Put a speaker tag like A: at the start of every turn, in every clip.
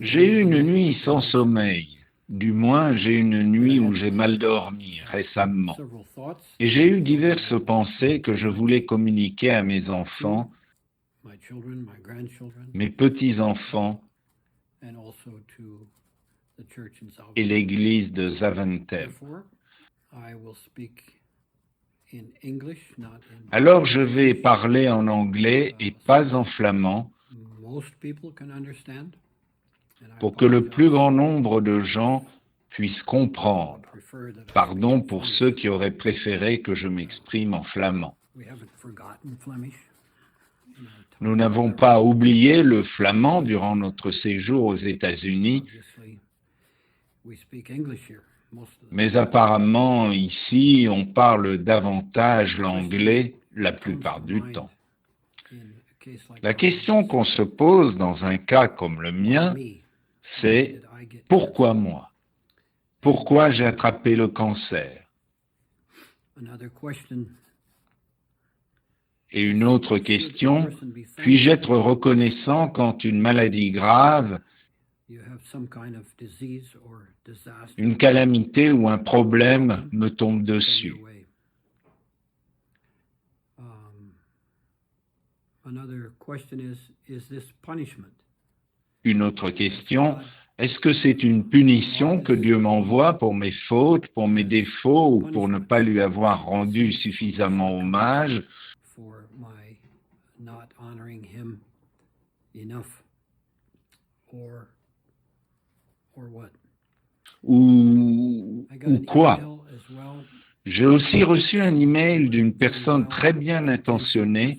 A: J'ai eu une nuit sans sommeil. Du moins, j'ai eu une nuit où j'ai mal dormi récemment. Et j'ai eu diverses pensées que je voulais communiquer à mes enfants, mes petits-enfants et l'église de Zaventem. Alors je vais parler en anglais et pas en flamand pour que le plus grand nombre de gens puissent comprendre. Pardon pour ceux qui auraient préféré que je m'exprime en flamand. Nous n'avons pas oublié le flamand durant notre séjour aux États-Unis, mais apparemment ici on parle davantage l'anglais la plupart du temps. La question qu'on se pose dans un cas comme le mien, c'est « Pourquoi moi ? Pourquoi j'ai attrapé le cancer ?» Et une autre question, puis-je être reconnaissant quand une maladie grave, une calamité ou un problème me tombe dessus? Une autre question, est-ce que c'est une punition que Dieu m'envoie pour mes fautes, pour mes défauts ou pour ne pas lui avoir rendu suffisamment hommage? Ou quoi? J'ai aussi reçu un email d'une personne très bien intentionnée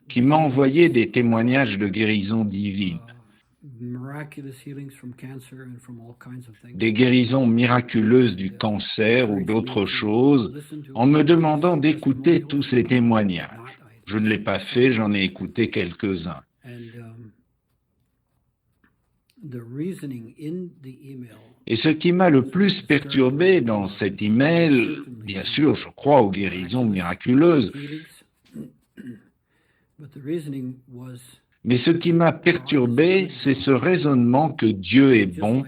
A: qui m'a envoyé des témoignages de guérison divine, des guérisons miraculeuses du cancer ou d'autres choses, en me demandant d'écouter tous ces témoignages. Je ne l'ai pas fait, j'en ai écouté quelques-uns. Et ce qui m'a le plus perturbé dans cet email, bien sûr, je crois aux guérisons miraculeuses, mais ce qui m'a perturbé, c'est ce raisonnement que Dieu est bon,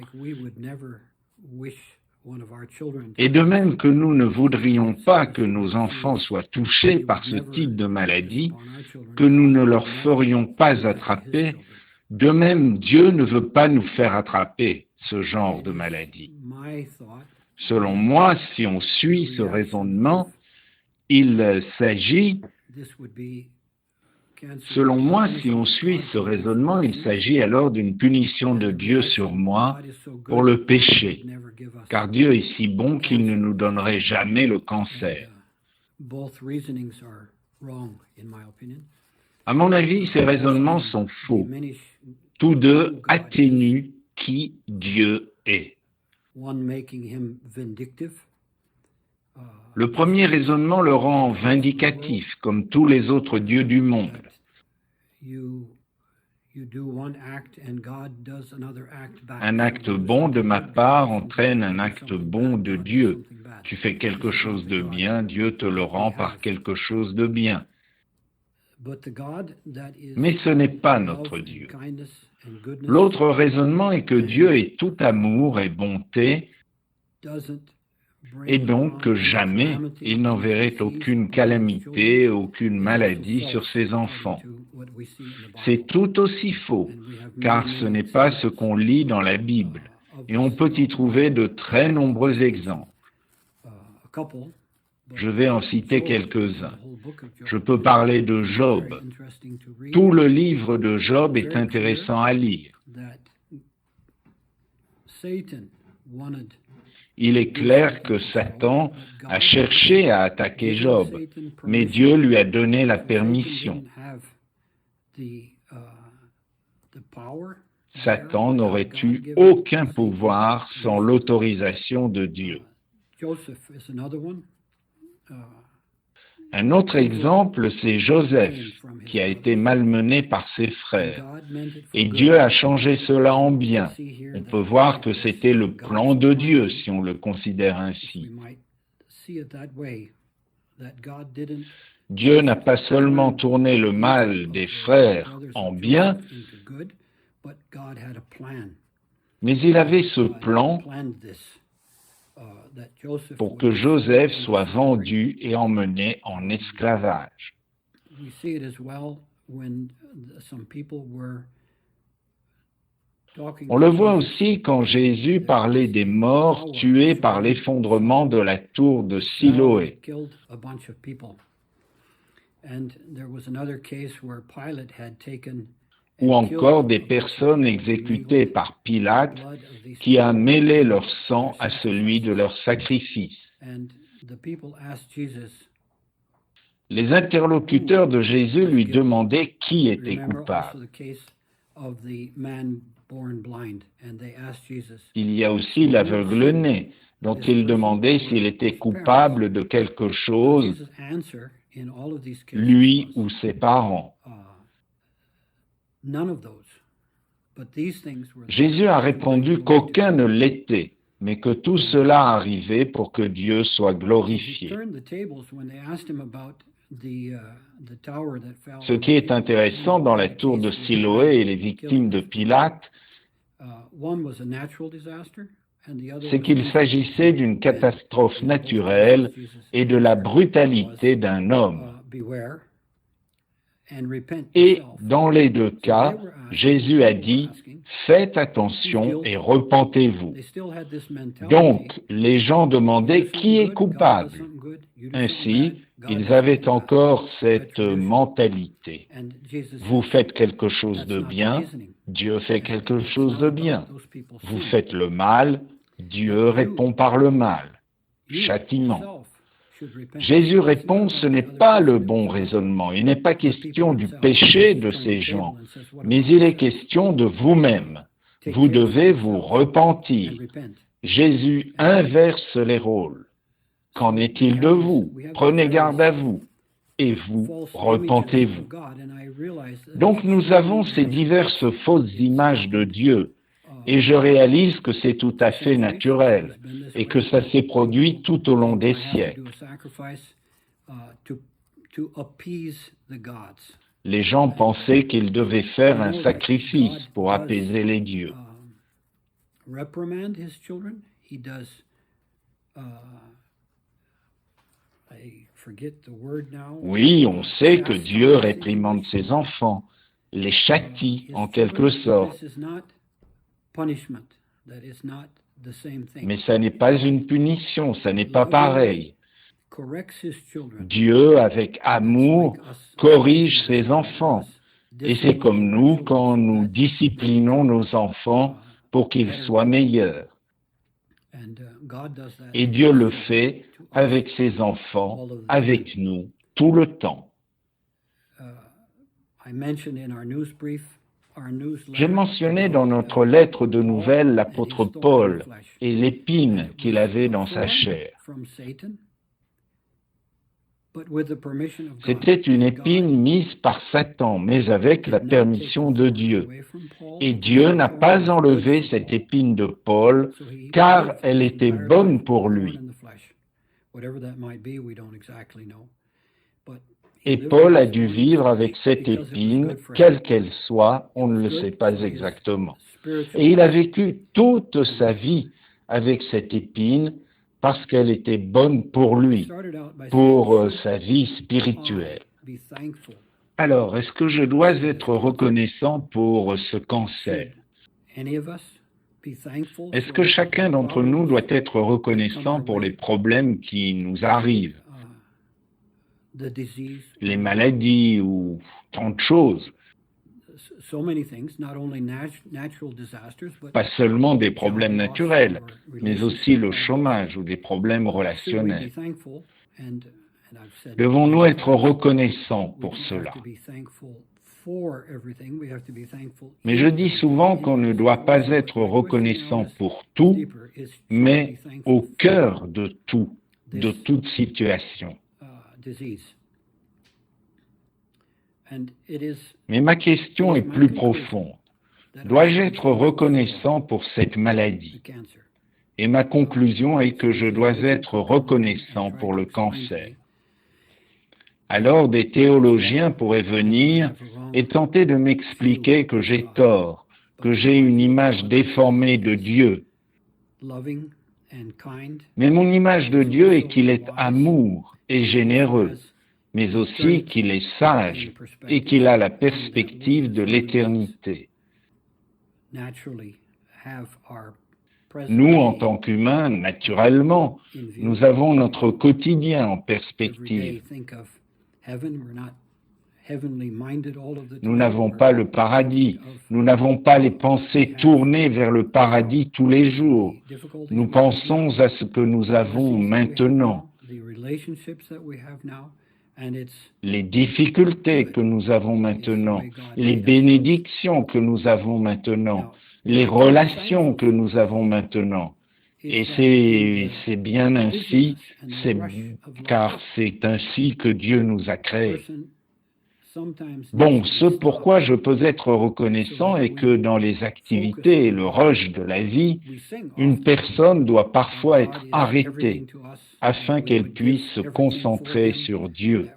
A: et de même que nous ne voudrions pas que nos enfants soient touchés par ce type de maladie, que nous ne leur ferions pas attraper, de même Dieu ne veut pas nous faire attraper ce genre de maladie. Selon moi, si on suit ce raisonnement, il s'agit alors d'une punition de Dieu sur moi pour le péché, car Dieu est si bon qu'il ne nous donnerait jamais le cancer. À mon avis, ces raisonnements sont faux. Tous deux atténuent qui Dieu est. Le premier raisonnement le rend vindicatif, comme tous les autres dieux du monde. Un acte bon de ma part entraîne un acte bon de Dieu. Tu fais quelque chose de bien, Dieu te le rend par quelque chose de bien. Mais ce n'est pas notre Dieu. L'autre raisonnement est que Dieu est tout amour et bonté, et donc que jamais il n'enverrait aucune calamité, aucune maladie sur ses enfants. C'est tout aussi faux, car ce n'est pas ce qu'on lit dans la Bible, et on peut y trouver de très nombreux exemples. Je vais en citer quelques-uns. Je peux parler de Job. Tout le livre de Job est intéressant à lire. Il est clair que Satan a cherché à attaquer Job, mais Dieu lui a donné la permission. Satan n'aurait eu aucun pouvoir sans l'autorisation de Dieu. Un autre exemple, c'est Joseph, qui a été malmené par ses frères. Et Dieu a changé cela en bien. On peut voir que c'était le plan de Dieu, si on le considère ainsi. Dieu n'a pas seulement tourné le mal des frères en bien, mais il avait ce plan pour que Joseph soit vendu et emmené en esclavage. On le voit aussi quand Jésus parlait des morts tués par l'effondrement de la tour de Siloé. Ou encore des personnes exécutées par Pilate qui a mêlé leur sang à celui de leur sacrifice. Les interlocuteurs de Jésus lui demandaient qui était coupable. Il y a aussi l'aveugle-né, dont il demandait s'il était coupable de quelque chose, lui ou ses parents. Jésus a répondu qu'aucun ne l'était, mais que tout cela arrivait pour que Dieu soit glorifié. Ce qui est intéressant dans la tour de Siloé et les victimes de Pilate, c'est qu'il s'agissait d'une catastrophe naturelle et de la brutalité d'un homme. Et dans les deux cas, Jésus a dit « Faites attention et repentez-vous ». Donc, les gens demandaient « Qui est coupable ?» Ainsi, ils avaient encore cette mentalité. Vous faites quelque chose de bien, Dieu fait quelque chose de bien. Vous faites le mal, Dieu répond par le mal. Châtiment. Jésus répond, ce n'est pas le bon raisonnement. Il n'est pas question du péché de ces gens, mais il est question de vous-même. Vous devez vous repentir. Jésus inverse les rôles. Qu'en est-il de vous? Prenez garde à vous. Et vous, repentez-vous. Donc nous avons ces diverses fausses images de Dieu. Et je réalise que c'est tout à fait naturel et que ça s'est produit tout au long des siècles. Les gens pensaient qu'ils devaient faire un sacrifice pour apaiser les dieux. Oui, on sait que Dieu réprimande ses enfants, les châtie en quelque sorte. Mais ça n'est pas une punition, ça n'est pas pareil. Dieu, avec amour, corrige ses enfants. Et c'est comme nous quand nous disciplinons nos enfants pour qu'ils soient meilleurs. Et Dieu le fait avec ses enfants, avec nous, tout le temps. J'ai mentionné dans notre lettre de nouvelles l'apôtre Paul et l'épine qu'il avait dans sa chair. C'était une épine mise par Satan, mais avec la permission de Dieu. Et Dieu n'a pas enlevé cette épine de Paul, car elle était bonne pour lui. Et Paul a dû vivre avec cette épine, quelle qu'elle soit, on ne le sait pas exactement. Et il a vécu toute sa vie avec cette épine parce qu'elle était bonne pour lui, pour sa vie spirituelle. Alors, est-ce que je dois être reconnaissant pour ce cancer? Est-ce que chacun d'entre nous doit être reconnaissant pour les problèmes qui nous arrivent? Les maladies ou tant de choses. Pas seulement des problèmes naturels, mais aussi le chômage ou des problèmes relationnels. Devons-nous être reconnaissants pour cela? Mais je dis souvent qu'on ne doit pas être reconnaissant pour tout, mais au cœur de tout, de toute situation. Mais ma question est plus profonde. Dois-je être reconnaissant pour cette maladie? Et ma conclusion est que je dois être reconnaissant pour le cancer. Alors des théologiens pourraient venir et tenter de m'expliquer que j'ai tort, que j'ai une image déformée de Dieu. Mais mon image de Dieu est qu'il est amour et généreux, mais aussi qu'il est sage et qu'il a la perspective de l'éternité. Nous, en tant qu'humains, naturellement, nous avons notre quotidien en perspective. Nous n'avons pas le paradis, nous n'avons pas les pensées tournées vers le paradis tous les jours. Nous pensons à ce que nous avons maintenant, les difficultés que nous avons maintenant, les bénédictions que nous avons maintenant, les relations que nous avons maintenant. Et c'est bien ainsi, car c'est ainsi que Dieu nous a créés. Bon, ce pourquoi je peux être reconnaissant est que dans les activités et le rush de la vie, une personne doit parfois être arrêtée afin qu'elle puisse se concentrer sur Dieu.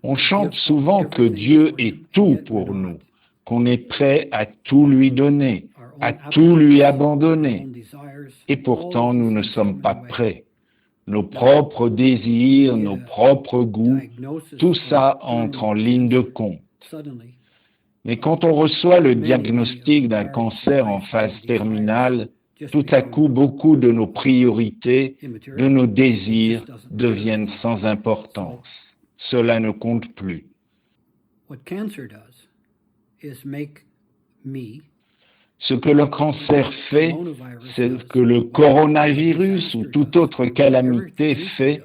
A: On chante souvent que Dieu est tout pour nous, qu'on est prêt à tout lui donner, à tout lui abandonner. Et pourtant, nous ne sommes pas prêts. Nos propres désirs, nos propres goûts, tout ça entre en ligne de compte. Mais quand on reçoit le diagnostic d'un cancer en phase terminale, tout à coup, beaucoup de nos priorités, de nos désirs deviennent sans importance. Cela ne compte plus. Ce que le cancer fait, c'est que le coronavirus ou toute autre calamité fait,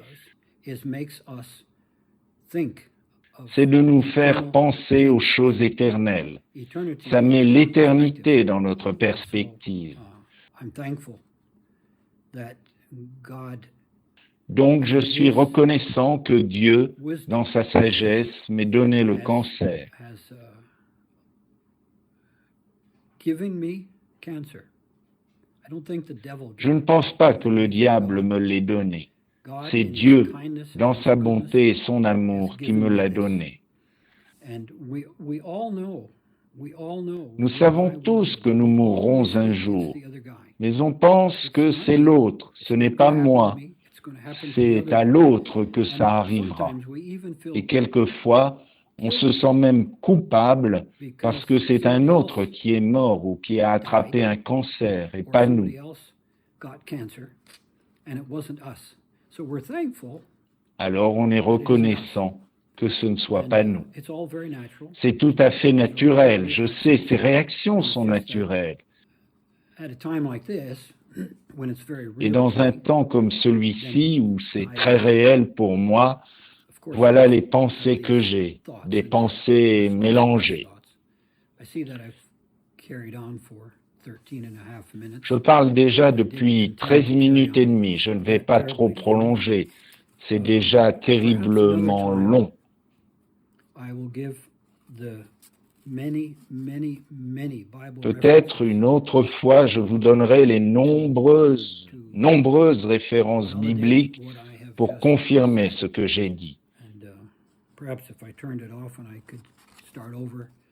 A: c'est de nous faire penser aux choses éternelles. Ça met l'éternité dans notre perspective. Donc je suis reconnaissant que Dieu, dans sa sagesse, m'ait donné le cancer. Je ne pense pas que le diable me l'ait donné. C'est Dieu, dans sa bonté et son amour, qui me l'a donné. Nous savons tous que nous mourrons un jour, mais on pense que c'est l'autre, ce n'est pas moi, c'est à l'autre que ça arrivera. Et quelquefois, on se sent même coupable parce que c'est un autre qui est mort ou qui a attrapé un cancer et pas nous. Alors on est reconnaissant que ce ne soit pas nous. C'est tout à fait naturel. Je sais, ces réactions sont naturelles. Et dans un temps comme celui-ci, où c'est très réel pour moi, voilà les pensées que j'ai, des pensées mélangées. Je parle déjà depuis 13 minutes et demie, je ne vais pas trop prolonger. C'est déjà terriblement long. Peut-être une autre fois, je vous donnerai les nombreuses références bibliques pour confirmer ce que j'ai dit.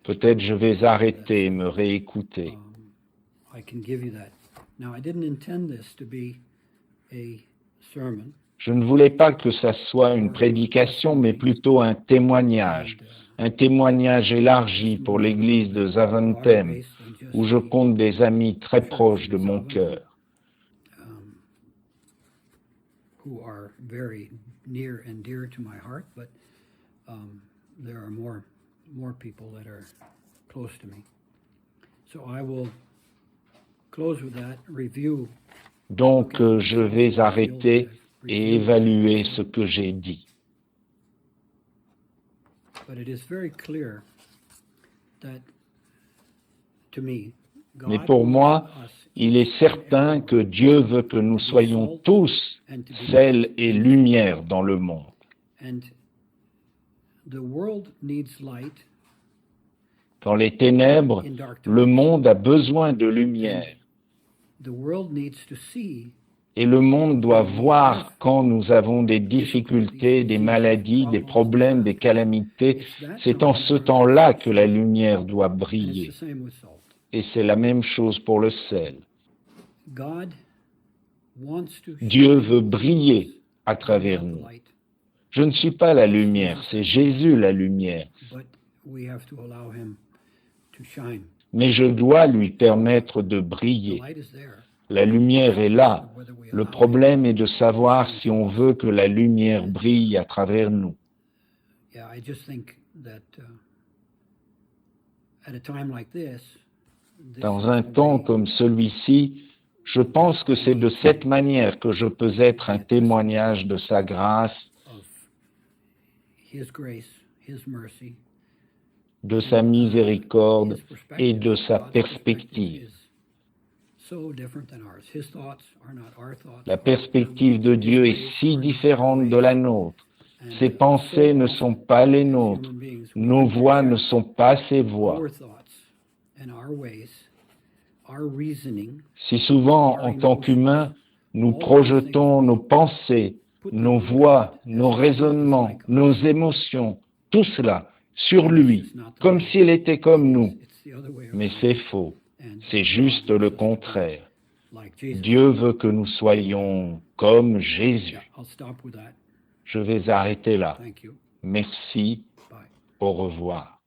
A: Peut-être je vais arrêter et me réécouter. Je ne voulais pas que ça soit une prédication, mais plutôt un témoignage élargi pour l'église de Zaventem, où je compte des amis très proches de mon cœur. Donc, je vais arrêter et évaluer ce que j'ai dit. Mais pour moi, il est certain que Dieu veut que nous soyons tous sel et lumière dans le monde. Dans les ténèbres, le monde a besoin de lumière. Et le monde doit voir quand nous avons des difficultés, des maladies, des problèmes, des calamités. C'est en ce temps-là que la lumière doit briller. Et c'est la même chose pour le sel. Dieu veut briller à travers nous. Je ne suis pas la lumière, c'est Jésus la lumière. Mais je dois lui permettre de briller. La lumière est là. Le problème est de savoir si on veut que la lumière brille à travers nous. Dans un temps comme celui-ci, je pense que c'est de cette manière que je peux être un témoignage de sa grâce, de sa miséricorde et de sa perspective. La perspective de Dieu est si différente de la nôtre. Ses pensées ne sont pas les nôtres. Nos voix ne sont pas ses voix. Si souvent, en tant qu'humains, nous projetons nos pensées, nos voix, nos raisonnements, nos émotions, tout cela sur lui, comme s'il était comme nous. Mais c'est faux. C'est juste le contraire. Dieu veut que nous soyons comme Jésus. Je vais arrêter là. Merci. Au revoir.